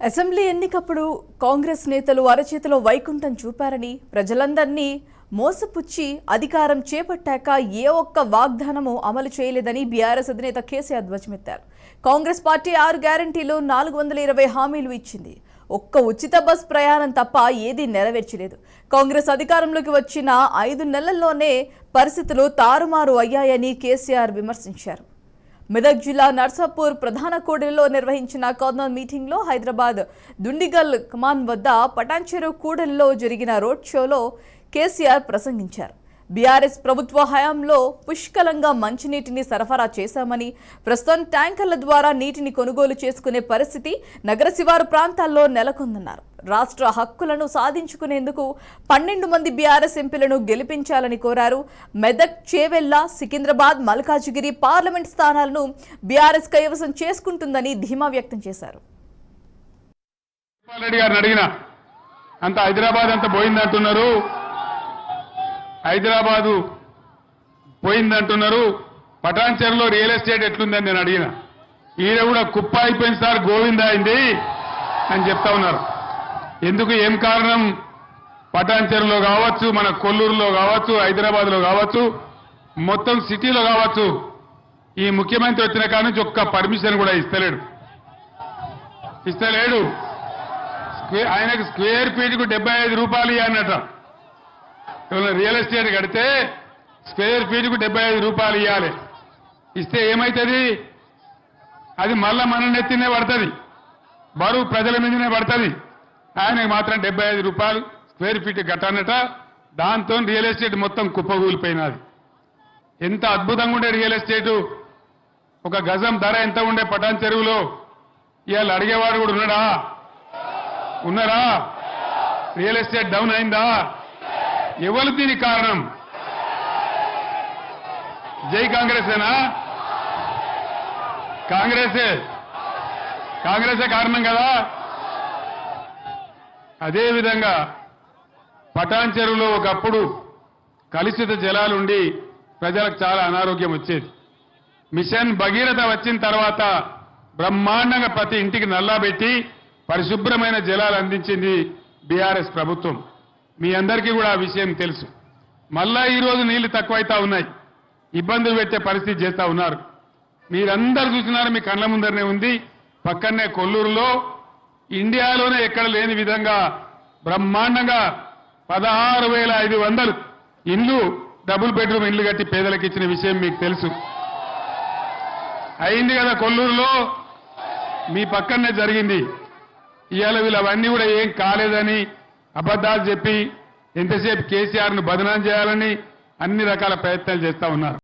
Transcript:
Assembly ఎన్నికప్పుడు Congress నేతలు అరచేతిలో వైకుంఠం చూపారని ప్రజలందర్నీ మోసపుచ్చి అధికారం చేపట్టాక ఏ ఒక్క వాగ్దానము అమలు చేయలేదని బీఆర్ఎస్ అధినేత కేసీఆర్ ధ్వజమెత్తారు. కాంగ్రెస్ పార్టీ 6 గ్యారంటీలు 420 హామీలు ఇచ్చింది. ఒక్క ఉచిత బస్ ప్రయాణం తప్ప ఏదీ నెరవేర్చలేదు. కాంగ్రెస్ అధికారంలోకి వచ్చిన 5 నెలల్లోనే పరిస్థితులు తారుమారు అయ్యాయని కేసీఆర్ విమర్శించారు. మెదక్ జిల్లా నర్సాపూర్ ప్రధాన కూడలిలో నిర్వహించిన కార్నర్ మీటింగ్లో హైదరాబాద్ దుండిగల్ కమాన్ వద్ద పటాన్చెరు కూడలిలో జరిగిన రోడ్ షోలో కేసీఆర్ ప్రసంగించారు. బీఆర్ఎస్ ప్రభుత్వ హయాంలో పుష్కలంగా మంచినీటిని సరఫరా చేశామని, ప్రస్తుతం ట్యాంకర్ల ద్వారా నీటిని కొనుగోలు చేసుకునే పరిస్థితి నగర శివారు ప్రాంతాల్లో నెలకొందన్నారు. రాష్ట్ర హక్కులను సాధించుకునేందుకు 12 మంది బీఆర్ఎస్ ఎంపీలను గెలిపించాలని కోరారు. మెదక్, చేవెళ్ల, సికింద్రాబాద్, మల్కాజిగిరి పార్లమెంట్ స్థానాలను బీఆర్ఎస్ కైవసం చేసుకుంటుందని ధీమా వ్యక్తం చేశారు. హైదరాబాదు పోయిందంటున్నారు. పటాన్చెరులో రియల్ ఎస్టేట్ ఎట్లుందని నేను అడిగిన. ఈయన కూడా కుప్ప అయిపోయింది సార్, గోవింద అయింది అని చెప్తా ఉన్నారు. ఎందుకు, ఏం కారణం? పటాన్చెరులో కావచ్చు, మన కొల్లూరులో కావచ్చు, హైదరాబాద్లో కావచ్చు, మొత్తం సిటీలో కావచ్చు, ఈ ముఖ్యమంత్రి వచ్చిన కాడ నుంచి ఒక్క పర్మిషన్ కూడా ఇస్తలేడు. ఆయనకు స్క్వేర్ ఫీట్కు 75 రూపాయలు ఇవ్వన్నట. రియల్ ఎస్టేట్ కడితే స్క్వేర్ ఫీట్కు 75 రూపాయలు ఇవ్వాలి. ఇస్తే ఏమవుతుంది? అది మళ్ళా మన నెత్తినే పడుతుంది, బరువు ప్రజల మీదనే పడుతుంది. ఆయనకు మాత్రం 75 రూపాయలు స్క్వేర్ ఫీట్ కట్టనట. దాంతో రియల్ ఎస్టేట్ మొత్తం కుప్పగూలిపోయినది. ఎంత అద్భుతంగా ఉండే రియల్ ఎస్టేటు. ఒక గజం ధర ఎంత ఉండే పటాన్ చెరువులో, ఇవాళ అడిగేవాడు కూడా ఉన్నారా? రియల్ ఎస్టేట్ డౌన్ అయిందా? ఎవరు దీనికి కారణం? జై కాంగ్రెసేనా? కాంగ్రెసే కారణం కదా. అదేవిధంగా పటాన్ చెరువులో ఒకప్పుడు కలుషిత జలాలుండి ప్రజలకు చాలా అనారోగ్యం వచ్చేది. మిషన్ భగీరథ వచ్చిన తర్వాత బ్రహ్మాండంగా ప్రతి ఇంటికి నల్లా పెట్టి పరిశుభ్రమైన జలాలు అందించింది బీఆర్ఎస్ ప్రభుత్వం. మీ అందరికీ కూడా ఆ విషయం తెలుసు. మళ్ళా ఈరోజు నీళ్లు తక్కువైతా ఉన్నాయి, ఇబ్బందులు పెట్టే పరిస్థితి చేస్తా ఉన్నారు. మీరందరూ చూసినారు, మీ కళ్ళ ముందరనే ఉంది. పక్కనే కొల్లూరులో ఇండియాలోనే ఎక్కడ లేని విధంగా బ్రహ్మాండంగా 16,500 ఇండ్లు, డబుల్ బెడ్రూమ్ ఇండ్లు కట్టి పేదలకు ఇచ్చిన విషయం మీకు తెలుసు. అయింది కదా కొల్లూరులో, మీ పక్కనే జరిగింది. ఇవాళ వీళ్ళు అవన్నీ కూడా ఏం కాలేదని అబద్ధాలు చెప్పి ఎంతసేపు కేసీఆర్ను బదనాం చేయాలని అన్ని రకాల ప్రయత్నాలు చేస్తా ఉన్నారు.